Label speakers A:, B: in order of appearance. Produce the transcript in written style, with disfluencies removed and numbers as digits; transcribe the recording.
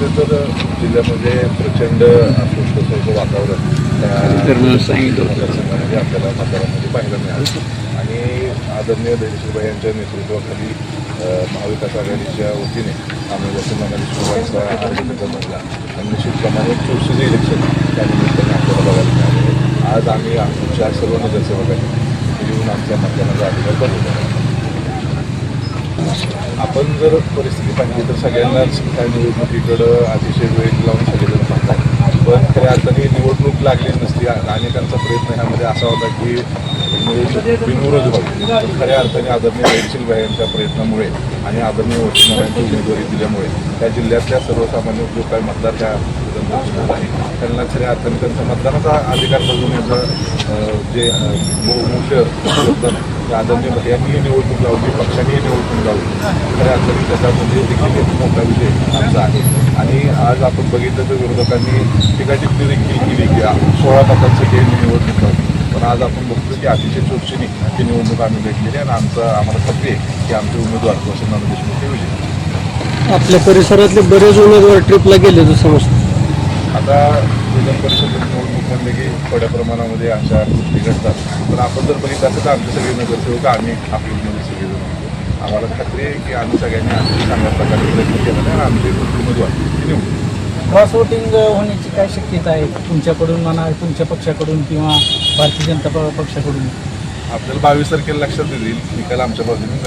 A: सध्या तर जिल्ह्यामध्ये प्रचंड अस्वस्थतेचं वातावरण मतदारसंघामध्ये आपल्याला मतदारांमध्ये पाहायला मिळालं आणि आदरणीय धैर्यशीलभाई यांच्या नेतृत्वाखाली महाविकास आघाडीच्या वतीने आम्ही वसंतराव देशमुखांचा अर्ज बनला आणि निश्चितप्रमाणे चोरशीचे इलेक्शन त्यानिमित्ताने आपल्याला बघायला मिळाले. आज आम्ही आमच्या सर्व नगरसेवकांनी येऊन आमच्या मतदानाचा अधिकार बनवला. आपण जर परिस्थिती पाहिली तर सगळ्यांनाच त्या निवडणुकीकडं अतिशय वेळ लावून सगळेजण पाहतात. पण खऱ्या अर्थाने निवडणूक लागली नसती. अनेकांचा प्रयत्न ह्यामध्ये असा होता की बिनविरोध व्हावी. खऱ्या अर्थाने आदरणीय धैर्यशीलभाई यांच्या प्रयत्नामुळे आणि आदरणीय वसंतरावांची उमेदवारी दिल्यामुळे त्या जिल्ह्यातल्या सर्वसामान्य जो काही मतदार त्या आहे त्यांना खऱ्या अर्थाने त्यांचा मतदानाचा अधिकार बजवण्याचं जे मूल्य आदरणीय यांनीही निवडणूक लावली, पक्षानेही निवडणूक लावली. खऱ्या अर्थाने त्याच्यामध्ये देखील एक मोठा विजय आमचा आहे. आणि आज आपण बघितलं तर विरोधकांनी टीकाटिप्पणी देखील केली की 16 मतांसाठी निवडणूक लावली. पण आज आपण बघतो की अतिशय चोरशीने ही निवडणूक आम्ही भेटलेली आणि आम्हाला खात्री आहे की आमचे उमेदवार वसंतराव देशमुख हे विजय.
B: आपल्या परिसरातले बरेच उमेदवार ट्रिपला गेले तर समजतं.
A: आता विधान परिषदेची निवडणूक म्हणले की थोड्या प्रमाणामध्ये अशा गोष्टी घडतात. पण आपण जर बघितलं असेल तर आमचे सगळे नगरसेवक आम्ही आपल्या उमेदवार सगळेजण होतो. आम्हाला खात्री आहे की आम्ही सगळ्यांनी आमची चांगल्या प्रकारे प्रयत्न केला आहे आणि आमचे उमेदवार हे निवडून.
C: क्रॉस वोटिंग होण्याची काय शक्यता आहे तुमच्याकडून म्हणा, तुमच्या पक्षाकडून किंवा भारतीय जनता पक्षाकडून?
A: आपल्याला 22 तारखेला लक्षात येईल निकाल आमच्या बाजूने